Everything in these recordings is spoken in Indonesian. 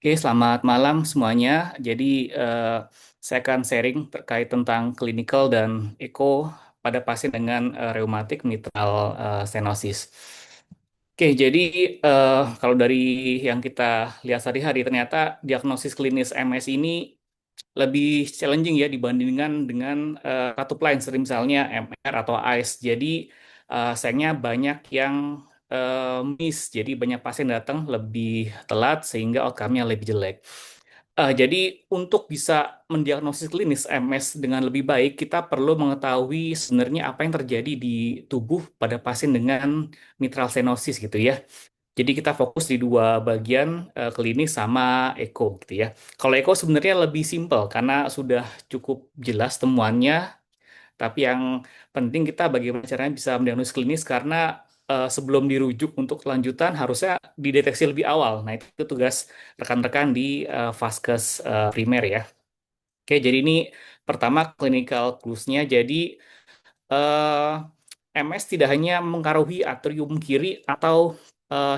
Oke, selamat malam semuanya. Jadi, saya akan sharing terkait tentang klinikal dan eko pada pasien dengan reumatik mitral stenosis. Oke, jadi kalau dari yang kita lihat sehari-hari, ternyata diagnosis klinis MS ini lebih challenging ya dibandingkan dengan katup lain, seperti misalnya MR atau AIS. Jadi, sayangnya banyak yang miss. Jadi banyak pasien datang lebih telat sehingga outcome-nya lebih jelek. Jadi untuk bisa mendiagnosis klinis MS dengan lebih baik, kita perlu mengetahui sebenarnya apa yang terjadi di tubuh pada pasien dengan mitral stenosis gitu ya. Jadi kita fokus di dua bagian, klinis sama eko gitu ya. Kalau eko sebenarnya lebih simpel karena sudah cukup jelas temuannya, tapi yang penting kita bagaimana caranya bisa mendiagnosis klinis karena sebelum dirujuk untuk kelanjutan harusnya dideteksi lebih awal. Nah, itu tugas rekan-rekan di vaskes primer ya. Oke, jadi ini pertama clinical clues-nya. Jadi MS tidak hanya mengaruhi atrium kiri atau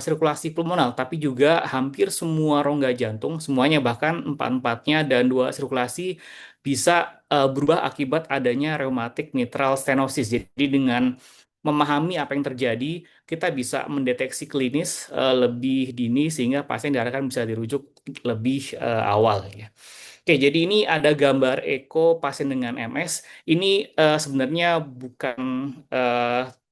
sirkulasi pulmonal, tapi juga hampir semua rongga jantung, semuanya bahkan empat-empatnya dan dua sirkulasi bisa berubah akibat adanya rheumatic mitral stenosis. Jadi dengan memahami apa yang terjadi, kita bisa mendeteksi klinis lebih dini sehingga pasien diarahkan bisa dirujuk lebih awal ya. Oke, jadi ini ada gambar eko pasien dengan MS. Ini sebenarnya bukan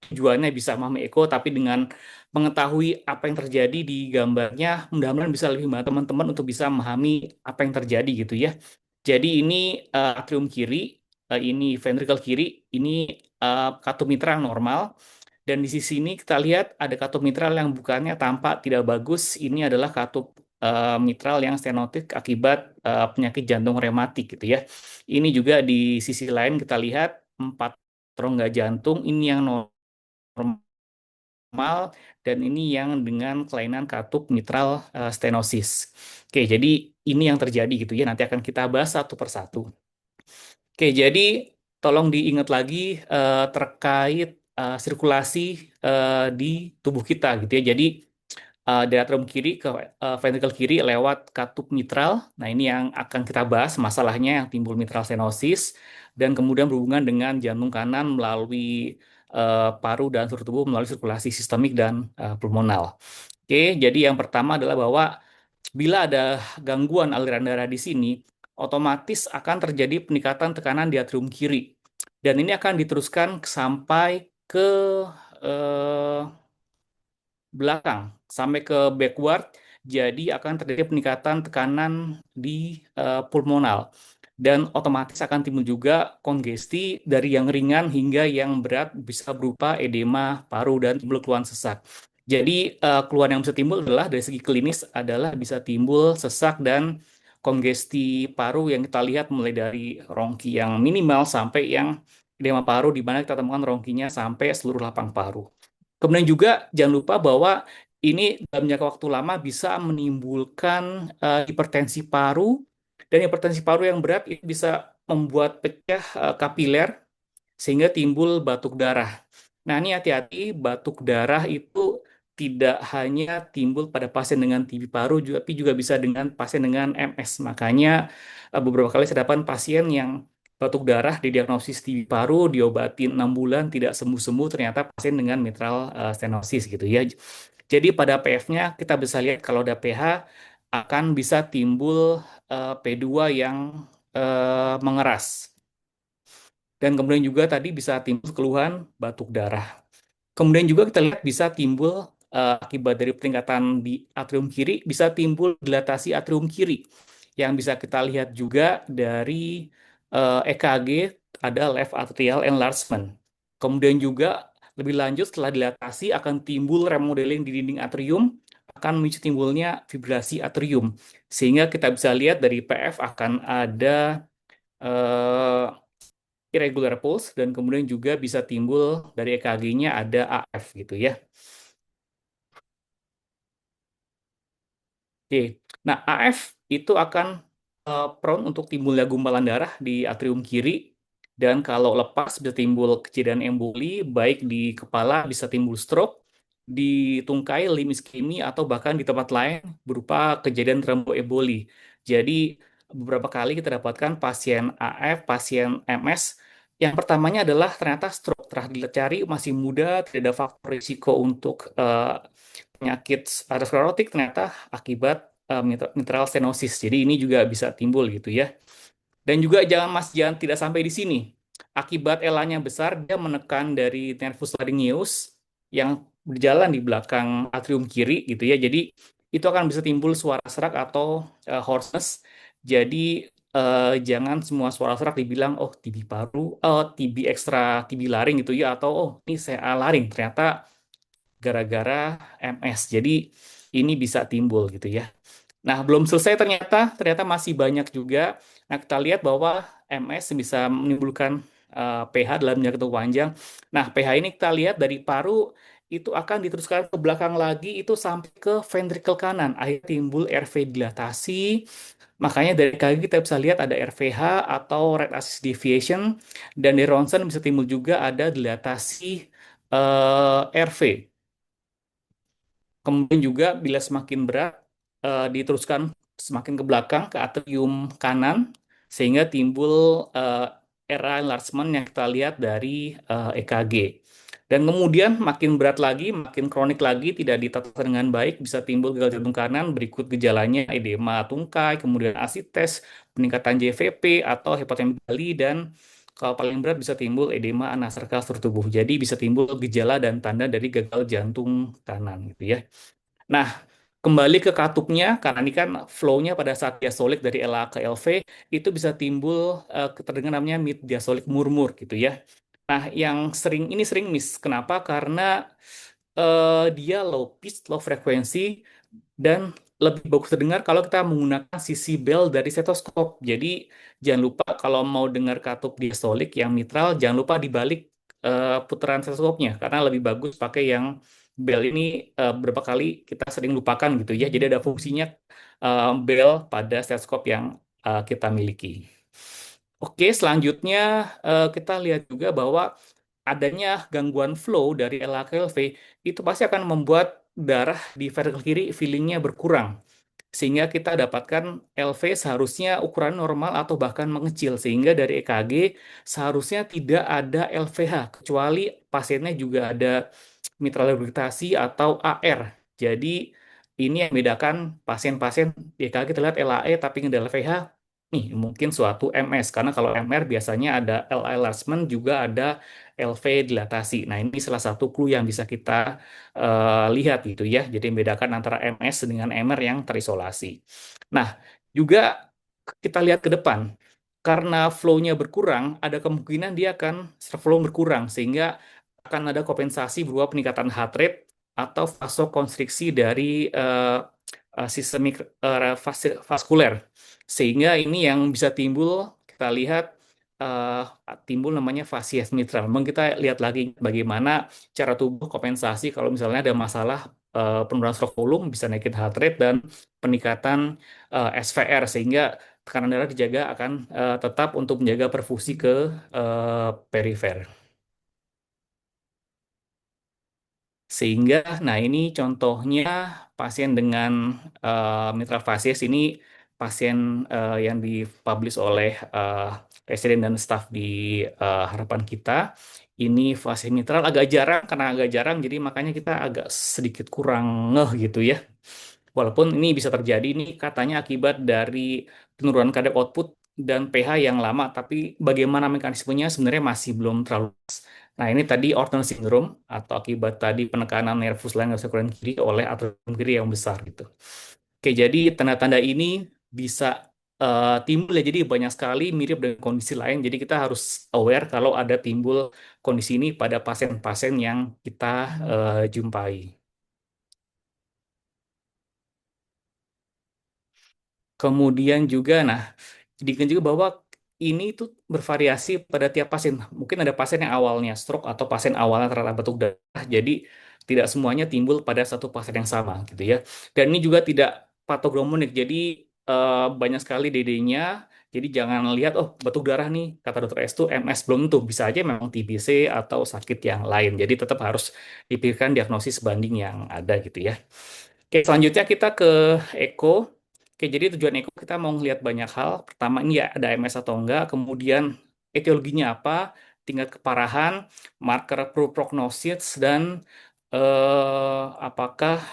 tujuannya bisa memahami eko, tapi dengan mengetahui apa yang terjadi di gambarnya, mudah-mudahan bisa lebih membantu teman-teman untuk bisa memahami apa yang terjadi gitu ya. Jadi ini atrium kiri, ini ventricle kiri, ini katup mitra yang normal. Dan di sisi ini kita lihat ada katup mitral yang bukannya tampak tidak bagus. Ini adalah katup mitral yang stenotik akibat penyakit jantung rematik gitu ya. Ini juga di sisi lain kita lihat empat rongga jantung ini yang normal dan ini yang dengan kelainan katup mitral stenosis. Oke, jadi ini yang terjadi gitu ya. Nanti akan kita bahas satu persatu. Oke, jadi tolong diingat lagi terkait sirkulasi di tubuh kita gitu ya. Jadi dari atrium kiri ke ventricle kiri lewat katup mitral. Nah, ini yang akan kita bahas masalahnya yang timbul mitral stenosis dan kemudian berhubungan dengan jantung kanan melalui paru dan seluruh tubuh melalui sirkulasi sistemik dan pulmonal. Oke, jadi yang pertama adalah bahwa bila ada gangguan aliran darah di sini, otomatis akan terjadi peningkatan tekanan di atrium kiri. Dan ini akan diteruskan sampai ke eh, belakang, sampai ke backward, jadi akan terjadi peningkatan tekanan di pulmonal. Dan otomatis akan timbul juga kongesti dari yang ringan hingga yang berat bisa berupa edema paru dan timbul keluhan sesak. Jadi keluhan yang bisa timbul adalah dari segi klinis adalah bisa timbul sesak dan kongesti paru yang kita lihat mulai dari rongki yang minimal sampai yang edema paru di mana kita temukan rongkinya sampai seluruh lapang paru. Kemudian juga jangan lupa bahwa ini dalam jangka waktu lama bisa menimbulkan hipertensi paru dan hipertensi paru yang berat itu bisa membuat pecah kapiler sehingga timbul batuk darah. Nah, ini hati-hati, batuk darah itu tidak hanya timbul pada pasien dengan TB paru, tapi juga bisa dengan pasien dengan MS. Makanya beberapa kali saya dapat pasien yang batuk darah didiagnosis TB paru, diobatin 6 bulan, tidak sembuh-sembuh, ternyata pasien dengan mitral stenosis gitu ya. Jadi pada PF-nya kita bisa lihat kalau ada pH akan bisa timbul P2 yang mengeras. Dan kemudian juga tadi bisa timbul keluhan batuk darah. Kemudian juga kita lihat bisa timbul akibat dari peningkatan di atrium kiri, bisa timbul dilatasi atrium kiri. Yang bisa kita lihat juga dari EKG ada left atrial enlargement. Kemudian juga lebih lanjut setelah dilatasi akan timbul remodeling di dinding atrium, akan memicu timbulnya fibrasi atrium. Sehingga kita bisa lihat dari PF akan ada eh, irregular pulse dan kemudian juga bisa timbul dari EKG-nya ada AF gitu ya. Oke. Nah, AF itu akan prone untuk timbulnya gumpalan darah di atrium kiri dan kalau lepas bisa timbul kejadian emboli baik di kepala bisa timbul stroke di tungkai, limb iskemi, atau bahkan di tempat lain berupa kejadian tromboemboli. Jadi beberapa kali kita dapatkan pasien AF, pasien MS yang pertamanya adalah ternyata stroke. Telah dicari masih muda, tidak ada faktor risiko untuk penyakit aterosklerotik ternyata akibat mitral stenosis. Jadi ini juga bisa timbul gitu ya. Dan juga jangan tidak sampai di sini. Akibat elanya besar, dia menekan dari nervus laryngeus yang berjalan di belakang atrium kiri gitu ya. Jadi itu akan bisa timbul suara serak atau hoarseness. Jadi jangan semua suara serak dibilang oh TB paru, oh TB ekstra TB laring gitu ya, atau oh ini CA laring. Ternyata gara-gara MS. Jadi ini bisa timbul gitu ya. Nah, belum selesai ternyata masih banyak juga. Nah, kita lihat bahwa MS bisa menimbulkan pH dalam jangka waktu panjang. Nah, pH ini kita lihat dari paru itu akan diteruskan ke belakang lagi itu sampai ke ventricle kanan. Akhirnya timbul RV dilatasi. Makanya dari KG kita bisa lihat ada RVH atau right axis deviation, dan dari ronsen bisa timbul juga ada dilatasi RV. Kemudian juga bila semakin berat diteruskan semakin ke belakang ke atrium kanan sehingga timbul era enlargement yang kita lihat dari EKG. Dan kemudian makin berat lagi, makin kronik lagi, tidak ditata dengan baik, bisa timbul gagal jantung kanan, berikut gejalanya edema tungkai, kemudian asites, peningkatan JVP atau hepatomegali, dan kalau paling berat bisa timbul edema anasarka seluruh tubuh. Jadi bisa timbul gejala dan tanda dari gagal jantung kanan gitu ya. Nah, kembali ke katupnya, karena ini kan flow-nya pada saat diastolik dari LA ke LV, itu bisa timbul terdengar namanya mid diastolik murmur gitu ya. Nah, yang ini sering miss. Kenapa? Karena dia low pitch, low frekuensi, dan lebih bagus terdengar kalau kita menggunakan sisi bell dari stetoskop. Jadi jangan lupa kalau mau dengar katup diastolik yang mitral, jangan lupa dibalik putaran stetoskopnya karena lebih bagus pakai yang bell ini. Berapa kali kita sering lupakan gitu ya. Jadi ada fungsinya bell pada stetoskop yang kita miliki. Oke, selanjutnya kita lihat juga bahwa adanya gangguan flow dari LA ke LV itu pasti akan membuat darah di ventricle kiri fillingnya berkurang. Sehingga kita dapatkan LV seharusnya ukuran normal atau bahkan mengecil. Sehingga dari EKG seharusnya tidak ada LVH, kecuali pasiennya juga ada mitral regurgitasi atau AR. Jadi ini yang membedakan pasien-pasien di EKG kita lihat LAE tapi nggak ada LVH, nih mungkin suatu MS. Karena kalau MR biasanya ada LA enlargement, juga ada LV dilatasi. Nah, ini salah satu clue yang bisa kita lihat gitu ya. Jadi membedakan antara MS dengan MR yang terisolasi. Nah, juga kita lihat ke depan. Karena flow-nya berkurang, ada kemungkinan dia akan flow berkurang sehingga akan ada kompensasi berupa peningkatan heart rate atau vasokonstriksi dari sistemik vaskuler. Sehingga ini yang bisa timbul, kita lihat eh, timbul namanya fasies mitral. Memang kita lihat lagi bagaimana cara tubuh kompensasi kalau misalnya ada masalah penurunan stroke volume, bisa naikin heart rate dan peningkatan SVR, sehingga tekanan darah dijaga akan tetap untuk menjaga perfusi ke perifer. Sehingga, nah ini contohnya pasien dengan mitral facies. Ini pasien yang dipublish oleh presiden dan staf di harapan kita. Ini facies mitral agak jarang, karena agak jarang, jadi makanya kita agak sedikit kurang ngeh gitu ya. Walaupun ini bisa terjadi, ini katanya akibat dari penurunan kadar output dan pH yang lama, tapi bagaimana mekanismenya sebenarnya masih belum terlalu jelas. Nah, ini tadi Orton syndrome atau akibat tadi penekanan nervus lain sekulen kiri oleh atrium kiri yang besar gitu. Oke, jadi tanda-tanda ini bisa timbul ya. Jadi banyak sekali mirip dengan kondisi lain. Jadi kita harus aware kalau ada timbul kondisi ini pada pasien-pasien yang kita jumpai. Kemudian juga, nah, diingat juga bahwa ini tuh bervariasi pada tiap pasien. Mungkin ada pasien yang awalnya stroke atau pasien awalnya terkena batuk darah. Jadi tidak semuanya timbul pada satu pasien yang sama gitu ya. Dan ini juga tidak patognomonik. Jadi banyak sekali DD-nya. Jadi jangan lihat, oh batuk darah nih, kata dokter S tuh MS, belum tuh. Bisa aja memang TBC atau sakit yang lain. Jadi tetap harus dipikirkan diagnosis banding yang ada gitu ya. Oke, selanjutnya kita ke Eko. Oke, jadi tujuan Eko kita mau ngelihat banyak hal. Pertama ini ya ada MS atau enggak, kemudian etiologinya apa, tingkat keparahan, marker prognosis, dan apakah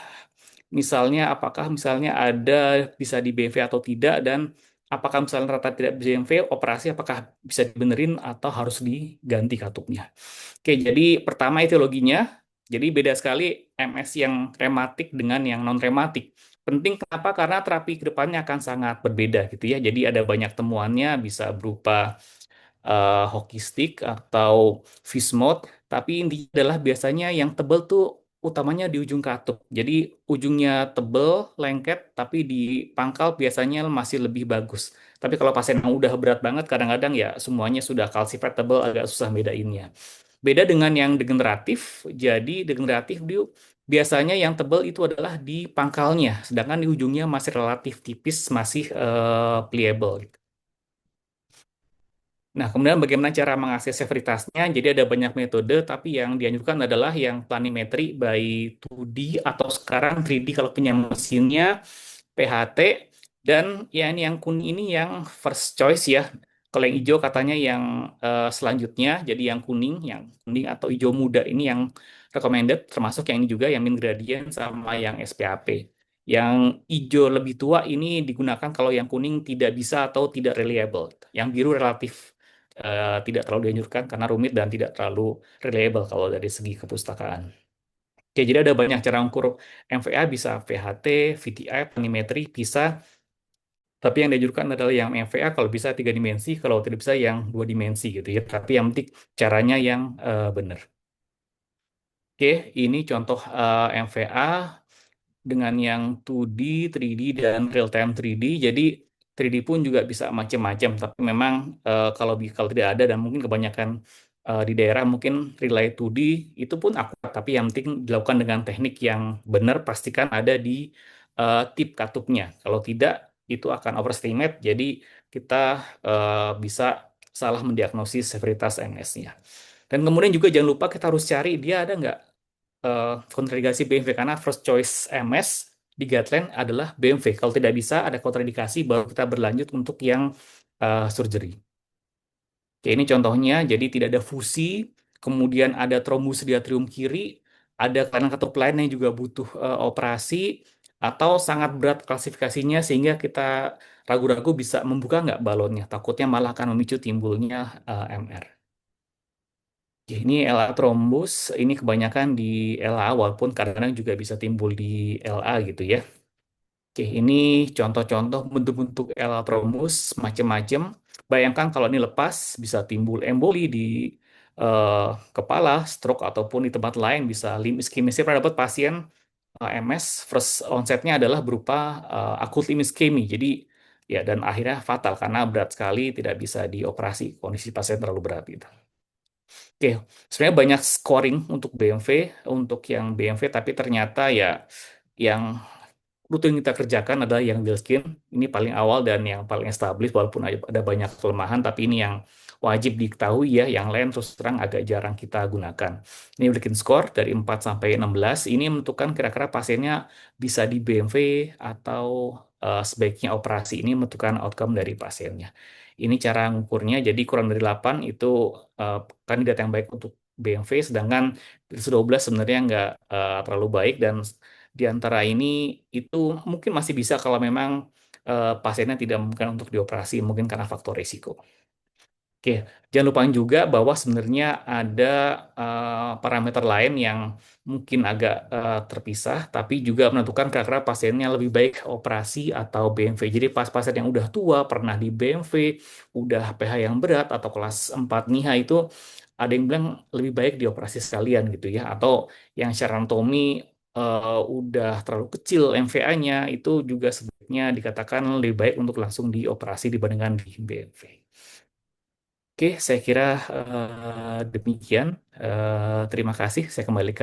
apakah misalnya ada bisa di BMV atau tidak, dan apakah misalnya rata tidak BMV operasi apakah bisa dibenerin atau harus diganti katupnya. Oke, jadi pertama etiologinya. Jadi beda sekali MS yang rematik dengan yang non rematik. Penting kenapa? Karena terapi ke depannya akan sangat berbeda gitu ya. Jadi ada banyak temuannya bisa berupa hockey stick atau fish mode, tapi intinya adalah biasanya yang tebel tuh utamanya di ujung katup. Jadi ujungnya tebel, lengket, tapi di pangkal biasanya masih lebih bagus. Tapi kalau pasien yang udah berat banget, kadang-kadang ya semuanya sudah calcified tebel, agak susah bedainnya. Beda dengan yang degeneratif, jadi degeneratif dia biasanya yang tebel itu adalah di pangkalnya, sedangkan di ujungnya masih relatif tipis, masih pliable gitu. Nah, kemudian bagaimana cara mengakses severitasnya? Jadi ada banyak metode, tapi yang dianjurkan adalah yang planimetri by 2D atau sekarang 3D kalau punya mesinnya, PHT, dan ya ini yang kuning ini yang first choice ya. Kalau yang hijau katanya yang selanjutnya, jadi yang kuning atau hijau muda ini yang recommended, termasuk yang ini juga yang min gradient sama yang SPAP. Yang hijau lebih tua ini digunakan kalau yang kuning tidak bisa atau tidak reliable. Yang biru relatif tidak terlalu dianjurkan karena rumit dan tidak terlalu reliable kalau dari segi kepustakaan. Oke, jadi ada banyak cara ukur MVA, bisa VHT, VTI, planimetri, bisa. Tapi yang dianjurkan adalah yang MVA kalau bisa 3 dimensi, kalau tidak bisa yang 2 dimensi gitu ya. Tapi yang penting caranya yang benar. Oke, ini contoh MVA dengan yang 2D, 3D, dan real-time 3D. Jadi 3D pun juga bisa macam-macam, tapi memang kalau tidak ada dan mungkin kebanyakan di daerah mungkin relay 2D itu pun akurat, tapi yang penting dilakukan dengan teknik yang benar, pastikan ada di tip katupnya. Kalau tidak, itu akan overestimate, jadi kita bisa salah mendiagnosis severitas MS-nya. Dan kemudian juga jangan lupa kita harus cari dia ada nggak kontraindikasi BMV, karena first choice MS di guideline adalah BMV. Kalau tidak bisa ada kontraindikasi baru kita berlanjut untuk yang surgery. Oke, ini contohnya, jadi tidak ada fusi, kemudian ada trombus di atrium kiri, ada kelainan katup lain yang juga butuh operasi, atau sangat berat klasifikasinya sehingga kita ragu-ragu bisa membuka nggak balonnya, takutnya malah akan memicu timbulnya MR. Ya, ini LA trombus, ini kebanyakan di LA, walaupun kadang-kadang juga bisa timbul di LA gitu ya. Oke, ini contoh-contoh bentuk-bentuk LA trombus macam-macam. Bayangkan kalau ini lepas, bisa timbul emboli di eh, kepala, stroke, ataupun di tempat lain, bisa limb ischemia. Saya pernah dapat pasien MS, first onsetnya adalah berupa akut limb ischemia. Jadi, ya, dan akhirnya fatal karena berat sekali, tidak bisa dioperasi. Kondisi pasien terlalu berat gitu. Oke, sebenarnya banyak scoring untuk BMV, untuk yang BMV, tapi ternyata ya yang rutin kita kerjakan adalah yang Wilskin. Ini paling awal dan yang paling established, walaupun ada banyak kelemahan, tapi ini yang wajib diketahui ya. Yang lain terus terang agak jarang kita gunakan. Ini Wilskin score dari 4 sampai 16. Ini menentukan kira-kira pasiennya bisa di BMV atau sebaiknya operasi. Ini menentukan outcome dari pasiennya. Ini cara ngukurnya, jadi kurang dari 8 itu kandidat yang baik untuk BMV, sedangkan 12 sebenarnya nggak terlalu baik, dan di antara ini itu mungkin masih bisa kalau memang pasiennya tidak memungkinkan untuk dioperasi, mungkin karena faktor risiko. Oke, jangan lupain juga bahwa sebenarnya ada parameter lain yang mungkin agak terpisah, tapi juga menentukan kira-kira pasiennya lebih baik operasi atau BMV. Jadi pas pasien yang udah tua, pernah di BMV, udah PH yang berat atau kelas 4 NIHA itu, ada yang bilang lebih baik dioperasi sekalian gitu ya. Atau yang secara anatomi udah terlalu kecil MVA-nya, itu juga sebaiknya dikatakan lebih baik untuk langsung dioperasi dibandingkan di BMV. Oke, saya kira demikian. Terima kasih. Saya kembalikan.